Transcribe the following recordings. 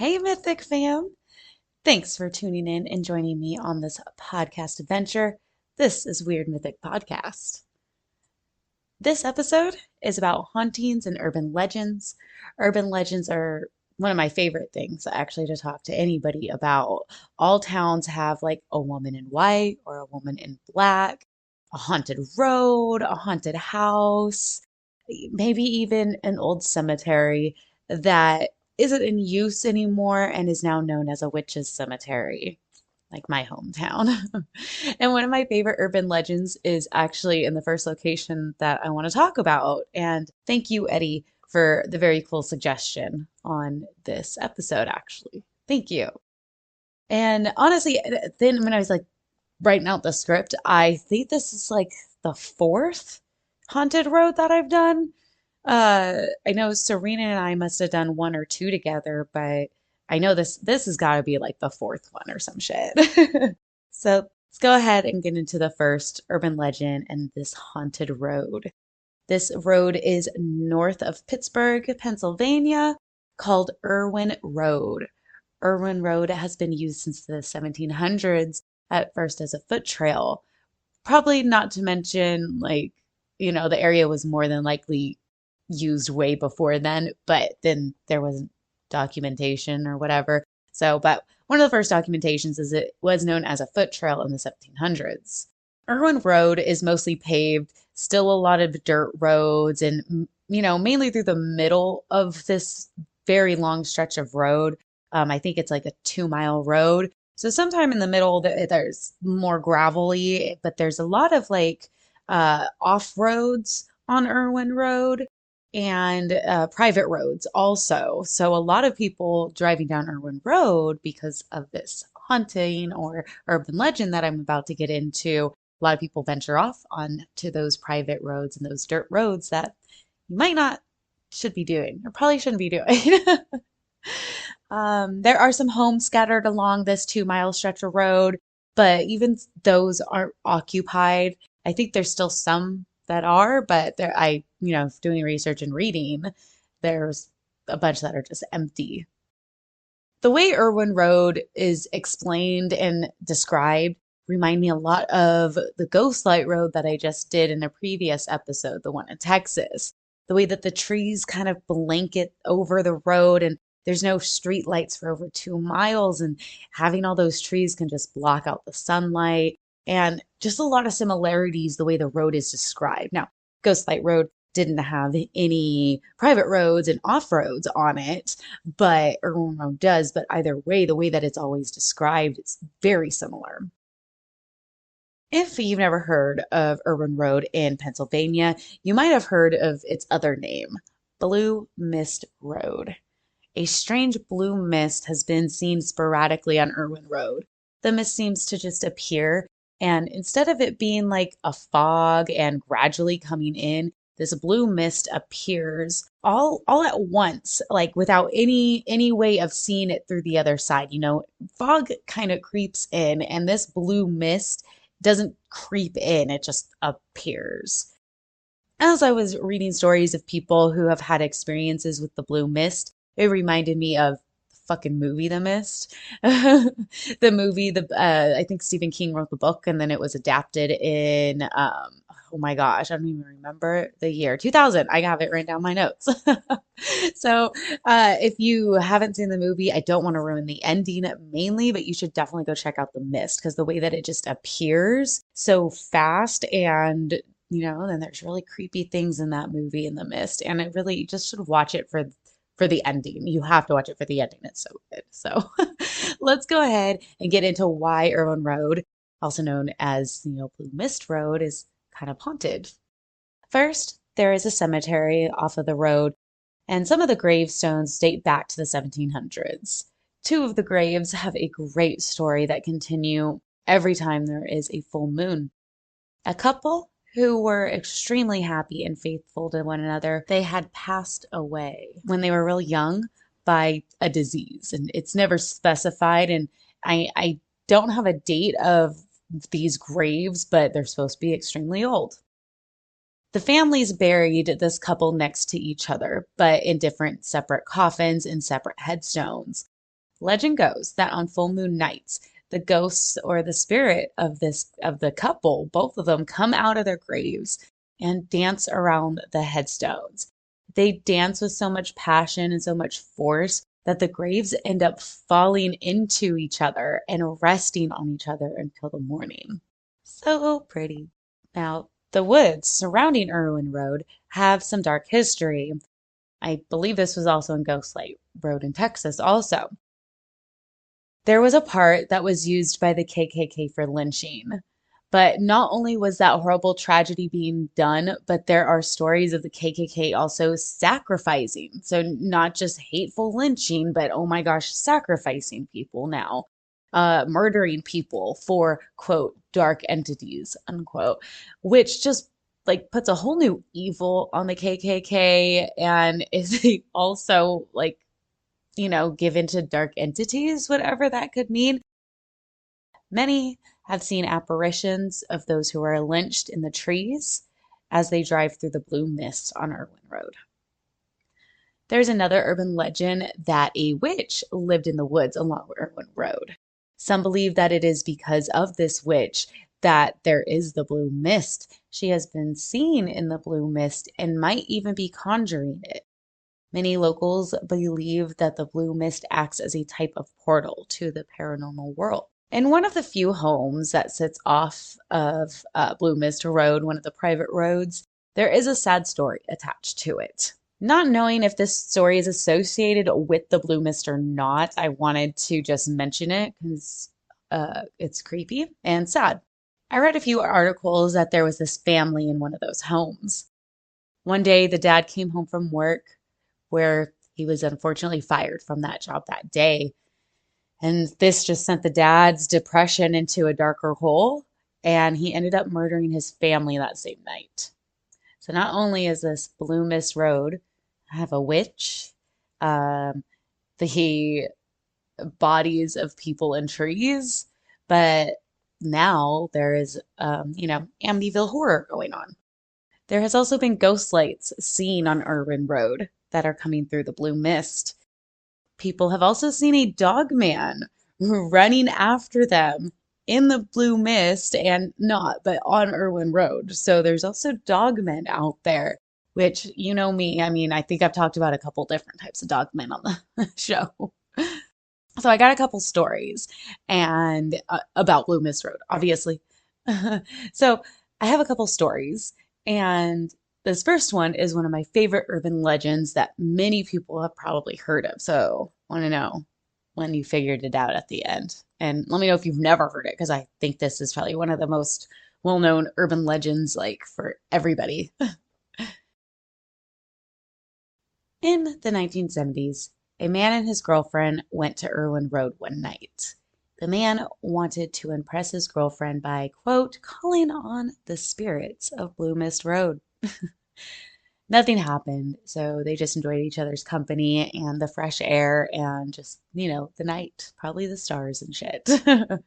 Hey, Mythic Fam. Thanks for tuning in and joining me on this podcast adventure. This is Weird Mythic Podcast. This episode is about hauntings and urban legends. Urban legends are one of my favorite things actually to talk to anybody about. All towns have like a woman in white or a woman in black, a haunted road, a haunted house, maybe even an old cemetery that isn't in use anymore and is now known as a witch's cemetery, like my hometown. And one of my favorite urban legends is actually in the first location that I want to talk about. And thank you, Eddie, for the very cool suggestion on this episode, actually. Thank you. And honestly, then when I was like writing out the script, I think this is like the fourth haunted road that I've done. I know Serena and I must have done one or two together, but I know this has got to be like the fourth one or some shit. So let's go ahead and get into the first urban legend and this haunted road. This road is north of Pittsburgh, Pennsylvania, called Irwin Road. Irwin Road has been used since the 1700s, at first as a foot trail. Probably not to mention, like, the area was more than likely used way before then, but then there wasn't documentation or whatever. So, but one of the first documentations is it was known as a foot trail in the 1700s. Irwin Road is mostly paved, still a lot of dirt roads, and mainly through the middle of this very long stretch of road. I think it's like a 2 mile road. So sometime in the middle, there's more gravelly, but there's a lot of like off roads on Irwin Road and private roads also. So a lot of people driving down Irwin Road because of this haunting or urban legend that I'm about to get into. A lot of people venture off onto those private roads and those dirt roads that you might not should be doing or probably shouldn't be doing. There are some homes scattered along this 2 mile stretch of road, but even those aren't occupied. I think there's still some that are, but doing research and reading, there's a bunch that are just empty. The way Irwin Road is explained and described remind me a lot of the Ghost Light Road that I just did in a previous episode, the one in Texas. The way that the trees kind of blanket over the road and there's no street lights for over 2 miles, and having all those trees can just block out the sunlight, and just a lot of similarities the way the road is described. Now, Ghost Light Road didn't have any private roads and off roads on it, but Irwin Road does. But either way, the way that it's always described, it's very similar. If you've never heard of Irwin Road in Pennsylvania, you might have heard of its other name, Blue Mist Road. A strange blue mist has been seen sporadically on Irwin Road. The mist seems to just appear, and instead of it being like a fog and gradually coming in, this blue mist appears all at once, like without any way of seeing it through the other side. Fog kind of creeps in, and this blue mist doesn't creep in, it just appears. As I was reading stories of people who have had experiences with the blue mist, it reminded me of the fucking movie The Mist. The movie, I think Stephen King wrote the book, and then it was adapted in oh my gosh, I don't even remember the year, 2000. I have it written down my notes. So if you haven't seen the movie, I don't want to ruin the ending mainly, but you should definitely go check out The Mist because the way that it just appears so fast, and then there's really creepy things in that movie in The Mist, and it really, you just should watch it for the ending. You have to watch it for the ending. It's so good. So let's go ahead and get into why Irwin Road, also known as, Blue Mist Road, is kind of haunted. First, there is a cemetery off of the road, and some of the gravestones date back to the 1700s. Two of the graves have a great story that continue every time there is a full moon. A couple who were extremely happy and faithful to one another. They had passed away when they were real young by a disease, and it's never specified. And I don't have a date of these graves, but they're supposed to be extremely old. The families buried this couple next to each other, but in different separate coffins and separate headstones. Legend goes that on full moon nights, the ghosts or the spirit of the couple, both of them come out of their graves and dance around the headstones. They dance with so much passion and so much force that the graves end up falling into each other and resting on each other until the morning. So pretty. Now, the woods surrounding Irwin Road have some dark history. I believe this was also in Ghostlight Road in Texas also. There was a part that was used by the KKK for lynching. But not only was that horrible tragedy being done, but there are stories of the KKK also sacrificing. So not just hateful lynching, but oh my gosh, sacrificing people now, murdering people for, quote, dark entities, unquote, which just like puts a whole new evil on the KKK and is also like, give into dark entities, whatever that could mean. Many have seen apparitions of those who are lynched in the trees as they drive through the blue mist on Irwin Road. There's another urban legend that a witch lived in the woods along Irwin Road. Some believe that it is because of this witch that there is the blue mist. She has been seen in the blue mist and might even be conjuring it. Many locals believe that the blue mist acts as a type of portal to the paranormal world. In one of the few homes that sits off of Blue Mist Road, one of the private roads, there is a sad story attached to it. Not knowing if this story is associated with the Blue Mist or not, I wanted to just mention it because it's creepy and sad. I read a few articles that there was this family in one of those homes. One day, the dad came home from work where he was unfortunately fired from that job that day. And this just sent the dad's depression into a darker hole, and he ended up murdering his family that same night. So not only is this Blue Mist Road have a witch, the bodies of people in trees, but now there is, Amityville horror going on. There has also been ghost lights seen on Irwin Road that are coming through the blue mist. People have also seen a dog man running after them in the blue mist and but on Irwin Road. So there's also dog men out there, which, you know me, I mean, I think I've talked about a couple different types of dog men on the show. So I got a couple stories and about Blue Mist Road, obviously. So I have a couple stories, and this first one is one of my favorite urban legends that many people have probably heard of. So I want to know when you figured it out at the end. And let me know if you've never heard it, because I think this is probably one of the most well-known urban legends, like, for everybody. In the 1970s, a man and his girlfriend went to Irwin Road one night. The man wanted to impress his girlfriend by, quote, calling on the spirits of Blue Mist Road. Nothing happened, so they just enjoyed each other's company and the fresh air and just, the night, probably the stars and shit. But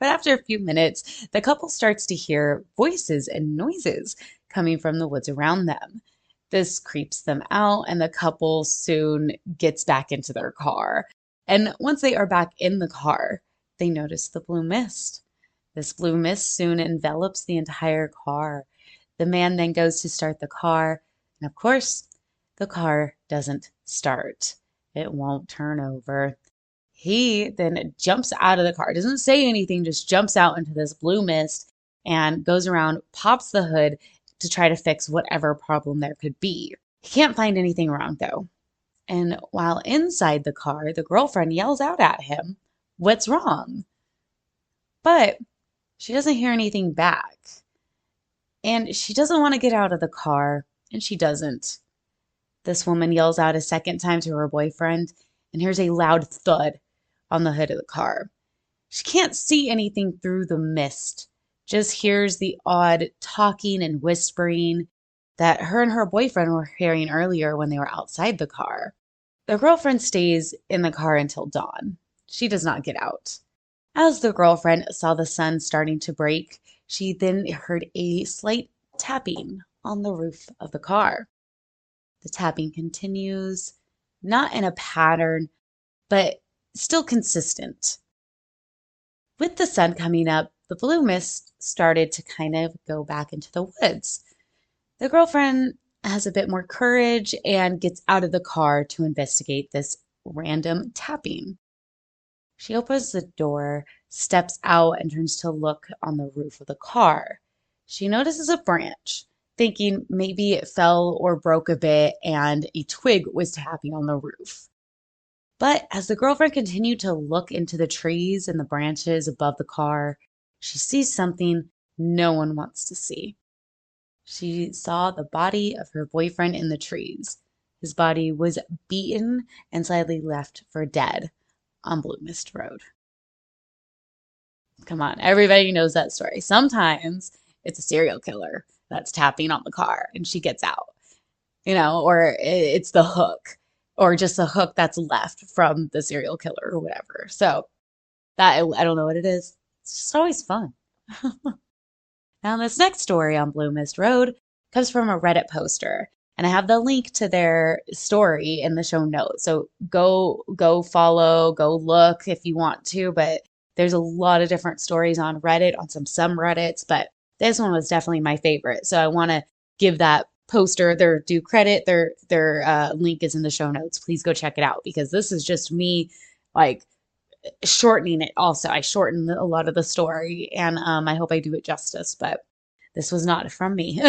after a few minutes, the couple starts to hear voices and noises coming from the woods around them. This creeps them out, and the couple soon gets back into their car. And once they are back in the car, they notice the blue mist. This blue mist soon envelops the entire car. The man then goes to start the car, and of course, the car doesn't start. It won't turn over. He then jumps out of the car, doesn't say anything, just jumps out into this blue mist and goes around, pops the hood to try to fix whatever problem there could be. He can't find anything wrong, though. And while inside the car, the girlfriend yells out at him, "What's wrong?" But she doesn't hear anything back. And she doesn't want to get out of the car, and she doesn't. This woman yells out a second time to her boyfriend and hears a loud thud on the hood of the car. She can't see anything through the mist, just hears the odd talking and whispering that her and her boyfriend were hearing earlier when they were outside the car. The girlfriend stays in the car until dawn. She does not get out. As the girlfriend saw the sun starting to break, she then heard a slight tapping on the roof of the car. The tapping continues, not in a pattern, but still consistent. With the sun coming up, the blue mist started to kind of go back into the woods. The girlfriend has a bit more courage and gets out of the car to investigate this random tapping. She opens the door, steps out, and turns to look on the roof of the car. She notices a branch, thinking maybe it fell or broke a bit and a twig was tapping on the roof. But as the girlfriend continued to look into the trees and the branches above the car, she sees something no one wants to see. She saw the body of her boyfriend in the trees. His body was beaten and sadly left for dead on Blue Mist Road. Come on, everybody knows that story. Sometimes it's a serial killer that's tapping on the car and she gets out, or it's the hook or just a hook that's left from the serial killer or whatever. So that, I don't know what it is. It's just always fun. Now, this next story on Blue Mist Road comes from a Reddit poster, and I have the link to their story in the show notes. So go follow, go look if you want to, but there's a lot of different stories on Reddit, on some subreddits, but this one was definitely my favorite. So I want to give that poster their due credit. Their link is in the show notes. Please go check it out because this is just me like shortening it also. I shortened a lot of the story and I hope I do it justice, but this was not from me.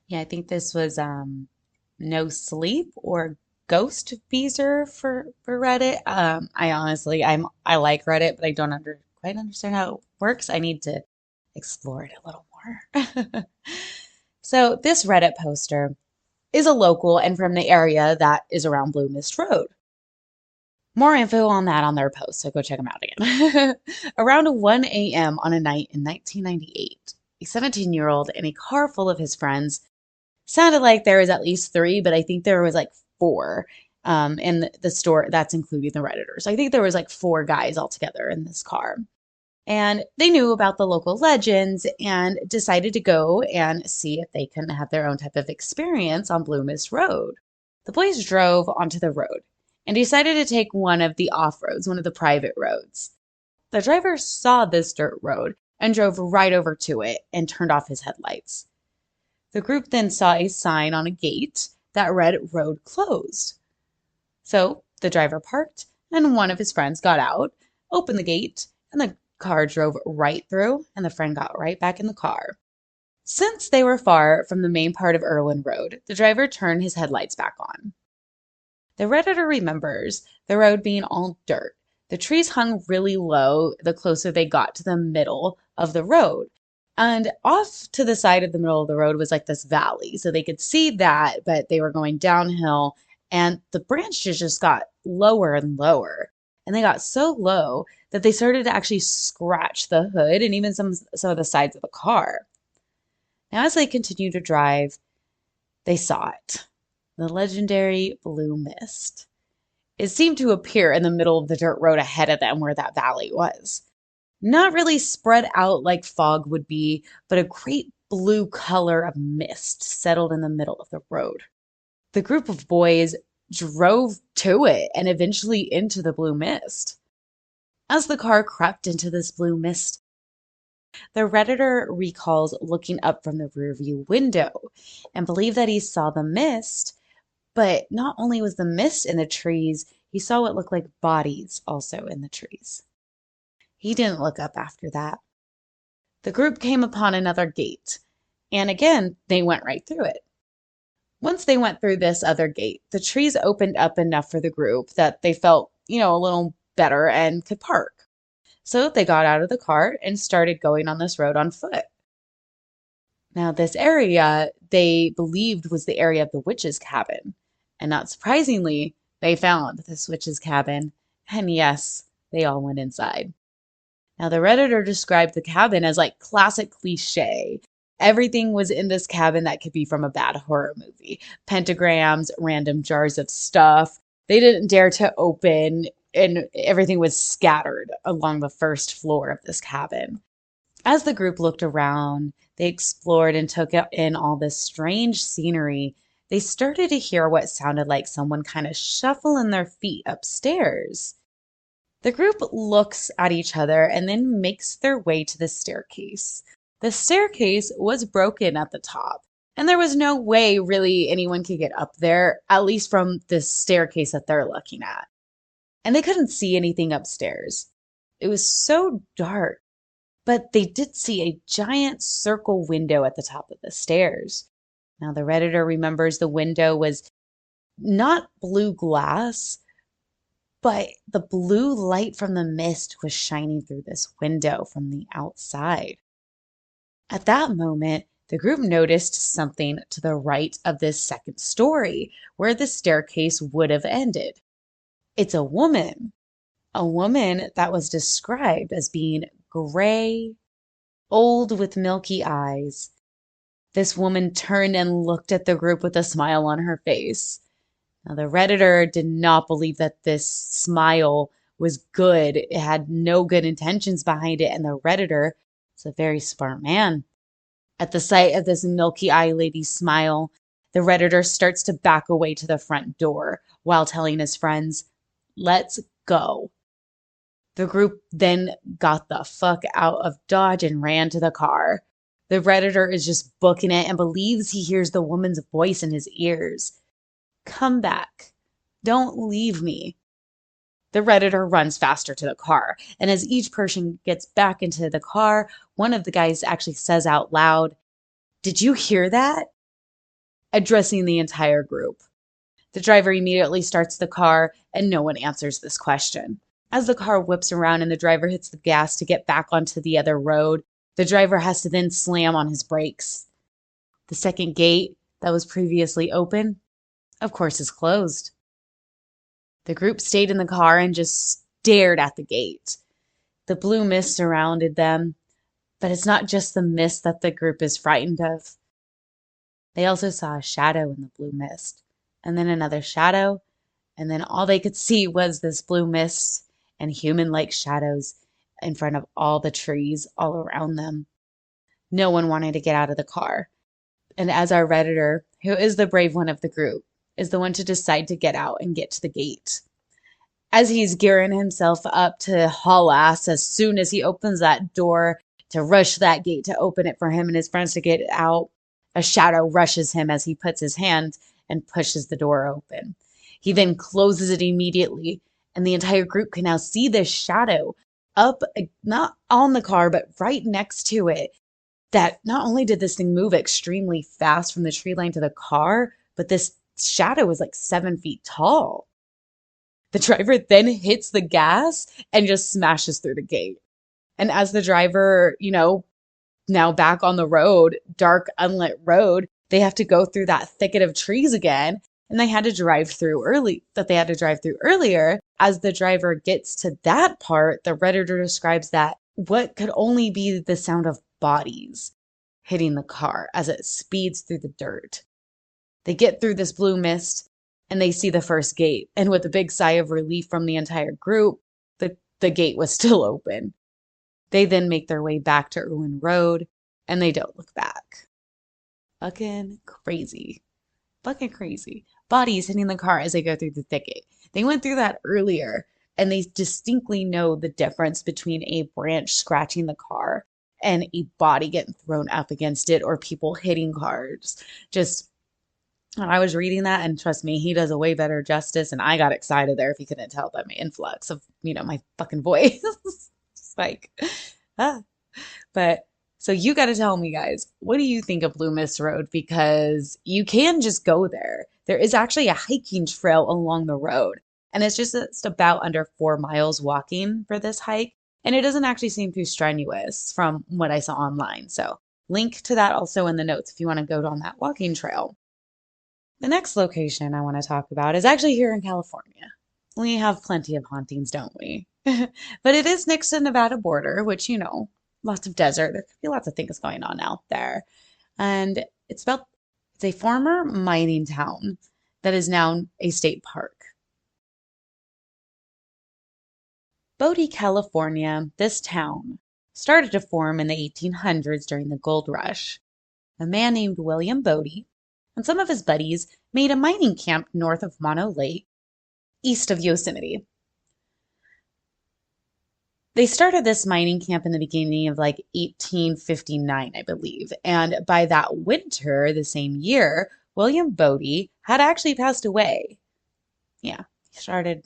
Yeah, I think this was No Sleep or Ghost Beezer for Reddit. I like Reddit, but I don't quite understand how it works. I need to explore it a little more. So this Reddit poster is a local and from the area that is around Blue Mist Road. More info on that on their post, so go check them out again. Around 1 a.m. on a night in 1998, a 17-year-old in a car full of his friends, sounded like there was at least 3, but I think there was like 4 in the store. That's including the Redditors. I think there was like 4 guys altogether in this car. And they knew about the local legends and decided to go and see if they can have their own type of experience on Blue Mist Road. The boys drove onto the road and decided to take one of the off-roads, one of the private roads. The driver saw this dirt road and drove right over to it and turned off his headlights. The group then saw a sign on a gate that read "Road Closed." So the driver parked and one of his friends got out, opened the gate, and the car drove right through and the friend got right back in the car. Since they were far from the main part of Irwin Road, the driver turned his headlights back on. The Redditor remembers the road being all dirt. The trees hung really low the closer they got to the middle of the road. And off to the side of the middle of the road was like this valley. So they could see that, but they were going downhill and the branches just got lower and lower. And they got so low that they started to actually scratch the hood and even some of the sides of the car. Now, as they continued to drive, they saw it. The legendary blue mist. It seemed to appear in the middle of the dirt road ahead of them where that valley was. Not really spread out like fog would be, but a great blue color of mist settled in the middle of the road. The group of boys drove to it and eventually into the blue mist. As the car crept into this blue mist, the Redditor recalls looking up from the rearview window and believed that he saw the mist, but not only was the mist in the trees, he saw what looked like bodies also in the trees. He didn't look up after that. The group came upon another gate, and again, they went right through it. Once they went through this other gate, the trees opened up enough for the group that they felt, a little better and could park. So they got out of the car and started going on this road on foot. Now, this area they believed was the area of the witch's cabin. And not surprisingly, they found this witch's cabin. And yes, they all went inside. Now, the Redditor described the cabin as like classic cliche. Everything was in this cabin that could be from a bad horror movie. Pentagrams, random jars of stuff. They didn't dare to open, and everything was scattered along the first floor of this cabin. As the group looked around, they explored and took in all this strange scenery they started to hear what sounded like someone kind of shuffling their feet upstairs. The group looks at each other and then makes their way to the staircase. The staircase was broken at the top, and there was no way really anyone could get up there, at least from the staircase that they're looking at. And they couldn't see anything upstairs. It was so dark, but they did see a giant circle window at the top of the stairs. Now, the Redditor remembers the window was not blue glass, but the blue light from the mist was shining through this window from the outside. At that moment, the group noticed something to the right of this second story, where the staircase would have ended. It's a woman that was described as being gray, old with milky eyes. This woman turned and looked at the group with a smile on her face. Now, the Redditor did not believe that this smile was good. It had no good intentions behind it, and the Redditor is a very smart man. At the sight of this milky eye lady's smile, the Redditor starts to back away to the front door while telling his friends, "Let's go." The group then got the fuck out of Dodge and ran to the car. The Redditor is just booking it and believes he hears the woman's voice in his ears. "Come back. Don't leave me." The Redditor runs faster to the car, and as each person gets back into the car, one of the guys actually says out loud, "Did you hear that?" addressing the entire group. The driver immediately starts the car, and no one answers this question. As the car whips around and the driver hits the gas to get back onto the other road, the driver has to then slam on his brakes. The second gate that was previously open, of course, is closed. The group stayed in the car and just stared at the gate. The blue mist surrounded them, but it's not just the mist that the group is frightened of. They also saw a shadow in the blue mist, and then another shadow, and then all they could see was this blue mist and human-like shadows in front of all the trees all around them. No one wanted to get out of the car. And as our Redditor, who is the brave one of the group, is the one to decide to get out and get to the gate. As he's gearing himself up to haul ass as soon as he opens that door to rush that gate to open it for him and his friends to get out, a shadow rushes him as he puts his hand and pushes the door open. He then closes it immediately, and the entire group can now see this shadow up, not on the car, but right next to it. That not only did this thing move extremely fast from the tree line to the car, but this shadow was like 7 feet tall. The driver then hits the gas and just smashes through the gate. And as the driver, now back on the road, dark, unlit road, they have to go through that thicket of trees again. And they had to drive through earlier. As the driver gets to that part, the Redditor describes that what could only be the sound of bodies hitting the car as it speeds through the dirt. They get through this blue mist and they see the first gate. And with a big sigh of relief from the entire group, the gate was still open. They then make their way back to Irwin Road and they don't look back. Fucking crazy. Bodies hitting the car as they go through the thicket. They went through that earlier, and they distinctly know the difference between a branch scratching the car and a body getting thrown up against it or people hitting cars. Just, I was reading that, and trust me, he does a way better justice, and I got excited there if you couldn't tell by my influx of, my fucking voice. It's like, But so you got to tell me, guys, what do you think of Blue Mist Road? Because you can just go there. There is actually a hiking trail along the road, and it's just about under 4 miles walking for this hike. And it doesn't actually seem too strenuous from what I saw online. So link to that also in the notes if you want to go on that walking trail. The next location I want to talk about is actually here in California. We have plenty of hauntings, don't we? But it is next to the Nevada border, which, lots of desert. There could be lots of things going on out there. And it's a former mining town that is now a state park. Bodie, California, this town started to form in the 1800s during the gold rush. A man named William Bodie and some of his buddies made a mining camp north of Mono Lake, east of Yosemite. They started this mining camp in the beginning of like 1859, I believe. And by that winter, the same year, William Bodie had actually passed away. Yeah, he started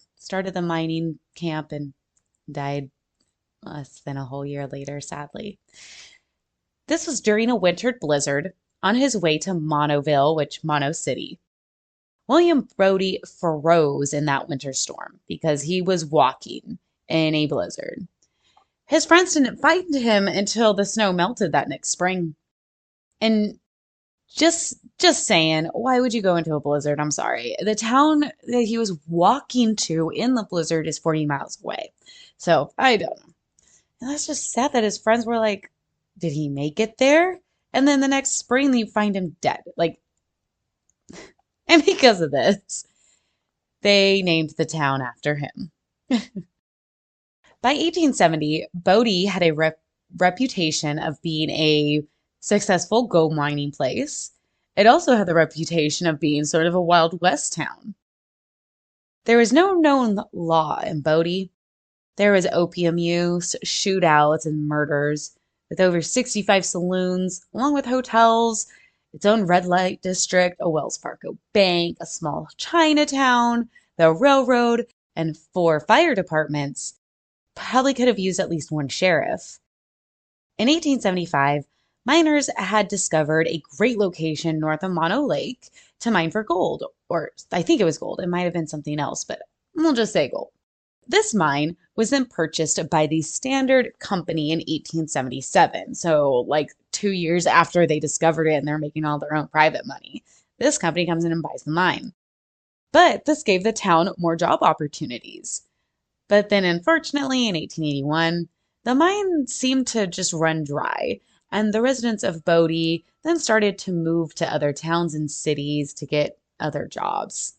the mining camp and died less than a whole year later, sadly. This was during a winter blizzard on his way to Monoville, which Mono City. William Bodie froze in that winter storm because he was walking in a blizzard. His friends didn't find him until the snow melted that next spring. And just saying, why would you go into a blizzard? I'm sorry. The town that he was walking to in the blizzard is 40 miles away. So I don't know. And that's just sad that his friends were like, did he make it there? And then the next spring they find him dead. Like, and because of this, they named the town after him. By 1870, Bodie had a reputation of being a successful gold mining place. It also had the reputation of being sort of a Wild West town. There was no known law in Bodie. There was opium use, shootouts, and murders, with over 65 saloons, along with hotels, its own red light district, a Wells Fargo bank, a small Chinatown, the railroad, and 4 fire departments. Probably could have used at least 1 sheriff. In 1875, miners had discovered a great location north of Mono Lake to mine for gold, or I think it was gold. It might have been something else, but we'll just say gold. This mine was then purchased by the Standard Company in 1877. So like 2 years after they discovered it and they're making all their own private money. This company comes in and buys the mine. But this gave the town more job opportunities. But then unfortunately in 1881, the mine seemed to just run dry. And the residents of Bodie then started to move to other towns and cities to get other jobs.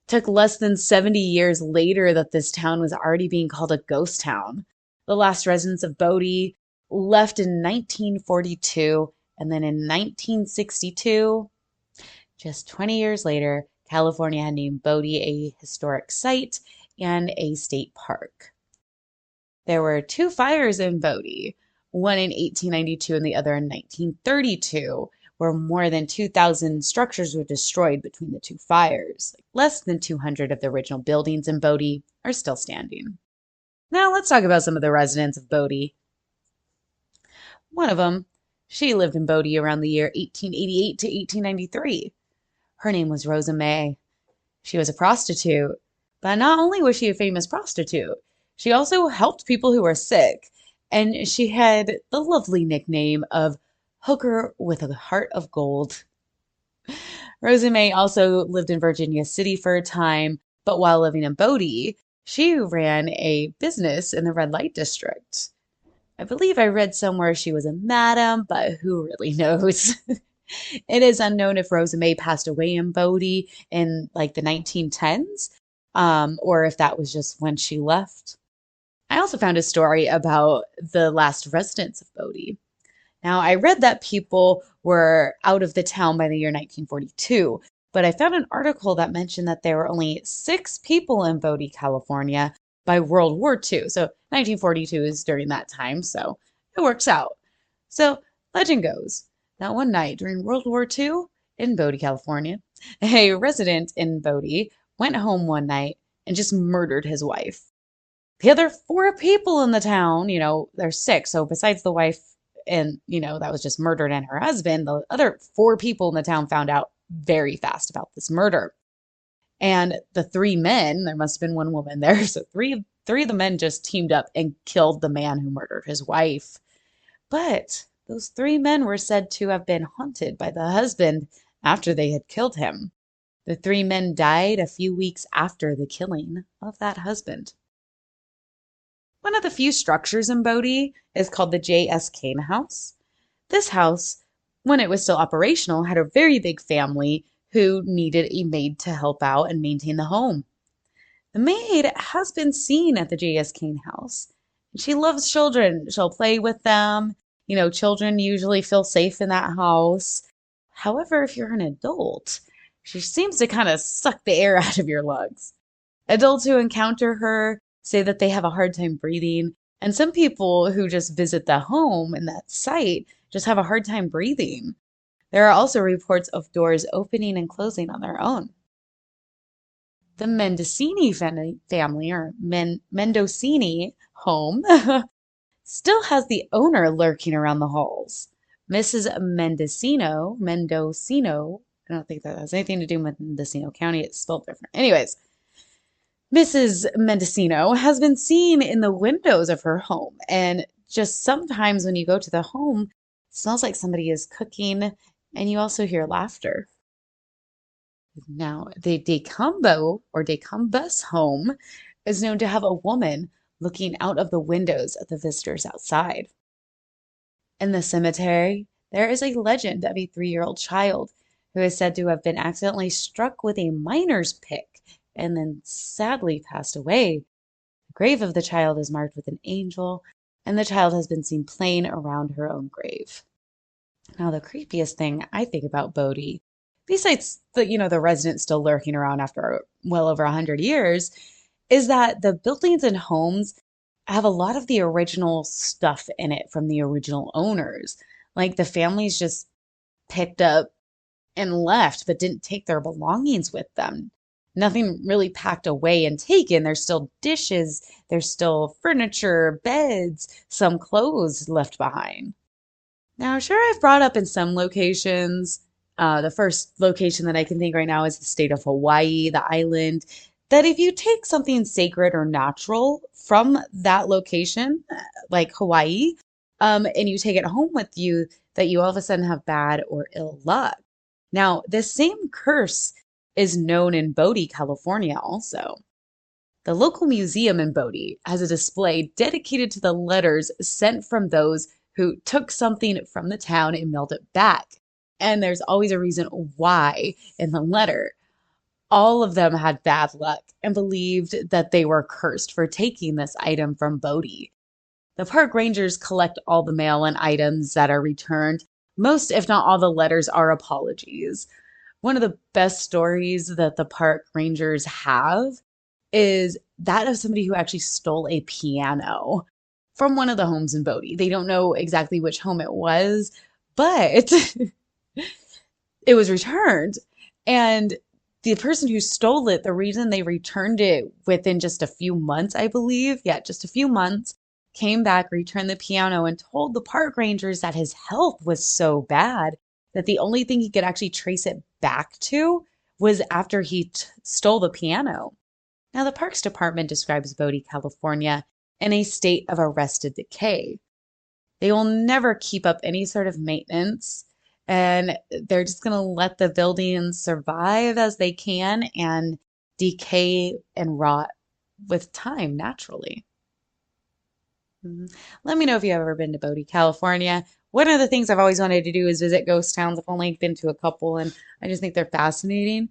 Took less than 70 years later that this town was already being called a ghost town. The last residents of Bodie left in 1942, and then in 1962, just 20 years later, California had named Bodie a historic site and a state park. There were 2 fires in Bodie, one in 1892 and the other in 1932, where more than 2,000 structures were destroyed between the 2 fires. Less than 200 of the original buildings in Bodie are still standing. Now let's talk about some of the residents of Bodie. One of them, she lived in Bodie around the year 1888 to 1893. Her name was Rosa May. She was a prostitute, but not only was she a famous prostitute, she also helped people who were sick, and she had the lovely nickname of Hooker with a Heart of Gold. Rosa May also lived in Virginia City for a time, but while living in Bodie, she ran a business in the red light district. I believe I read somewhere she was a madam, but who really knows? It is unknown if Rosa May passed away in Bodie in like the 1910s, or if that was just when she left. I also found a story about the last residents of Bodie. Now, I read that people were out of the town by the year 1942, but I found an article that mentioned that there were only 6 people in Bodie, California by World War II. So 1942 is during that time, so it works out. So legend goes that one night during World War II in Bodie, California, a resident in Bodie went home one night and just murdered his wife. The other 4 people in the town, there's 6. So besides the wife and, that was just murdered and her husband, the other 4 people in the town found out very fast about this murder. And the 3 men, there must have been 1 woman there. So three of the men just teamed up and killed the man who murdered his wife. But those 3 men were said to have been haunted by the husband after they had killed him. The 3 men died a few weeks after the killing of that husband. One of the few structures in Bodie is called the J.S. Kane House. This house, when it was still operational, had a very big family who needed a maid to help out and maintain the home. The maid has been seen at the J.S. Kane House. She loves children. She'll play with them. Children usually feel safe in that house. However, if you're an adult, she seems to kind of suck the air out of your lungs. Adults who encounter her say that they have a hard time breathing, and some people who just visit the home and that site just have a hard time breathing. There are also reports of doors opening and closing on their own. The Mendocini family, or Mendocini home, still has the owner lurking around the halls. Mrs. Mendocino, I don't think that has anything to do with Mendocino County. It's spelled different. Anyways, Mrs. Mendocino has been seen in the windows of her home, and just sometimes when you go to the home, it smells like somebody is cooking, and you also hear laughter. Now, the Decumbo or Decumbus home is known to have a woman looking out of the windows at the visitors outside. In the cemetery, there is a legend of a 3-year-old child who is said to have been accidentally struck with a miner's pick and then sadly passed away. The grave of the child is marked with an angel, and the child has been seen playing around her own grave. Now, the creepiest thing I think about Bodie, besides the residents still lurking around after well over 100 years, is that the buildings and homes have a lot of the original stuff in it from the original owners. Like the families just picked up and left, but didn't take their belongings with them. Nothing really packed away and taken. There's still dishes, there's still furniture, beds, some clothes left behind. Now, sure, I've brought up in some locations, the first location that I can think right now is the state of Hawaii, the island, that if you take something sacred or natural from that location, like Hawaii, and you take it home with you, that you all of a sudden have bad or ill luck. Now, this same curse is known in Bodie, California also. The local museum in Bodie has a display dedicated to the letters sent from those who took something from the town and mailed it back. And there's always a reason why in the letter. All of them had bad luck and believed that they were cursed for taking this item from Bodie. The park rangers collect all the mail and items that are returned. Most, if not all, the letters are apologies. One of the best stories that the park rangers have is that of somebody who actually stole a piano from one of the homes in Bodie. They don't know exactly which home it was, but it was returned. And the person who stole it, the reason they returned it within just a few months, I believe, just a few months, came back, returned the piano, and told the park rangers that his health was so bad that the only thing he could actually trace it back to was after he stole the piano. Now, the Parks Department describes Bodie, California, in a state of arrested decay. They will never keep up any sort of maintenance, and they're just going to let the buildings survive as they can and decay and rot with time naturally. Let me know if you've ever been to Bodie, California. One of the things I've always wanted to do is visit ghost towns. I've only been to a couple, and I just think they're fascinating.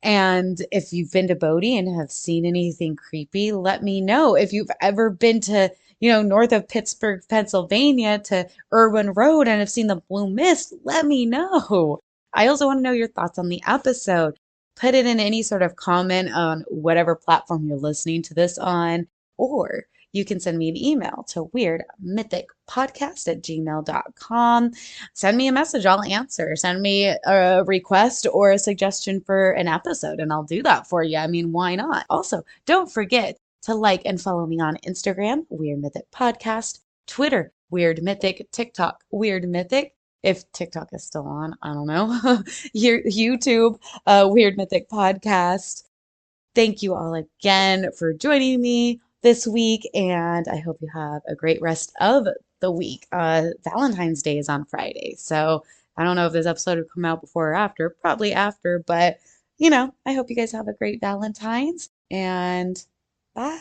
And if you've been to Bodie and have seen anything creepy, let me know. If you've ever been to, north of Pittsburgh, Pennsylvania to Irwin Road and have seen the blue mist, let me know. I also want to know your thoughts on the episode. Put it in any sort of comment on whatever platform you're listening to this on, or you can send me an email to weirdmythicpodcast@gmail.com. Send me a message. I'll answer. Send me a request or a suggestion for an episode, and I'll do that for you. I mean, why not? Also, don't forget to like and follow me on Instagram, Weird Mythic Podcast, Twitter, Weird Mythic, TikTok, Weird Mythic. If TikTok is still on, I don't know. YouTube, Weird Mythic Podcast. Thank you all again for joining me this week, and I hope you have a great rest of the week. Valentine's Day is on Friday, so I don't know if this episode will come out before or after, probably after, but I hope you guys have a great Valentine's, and bye.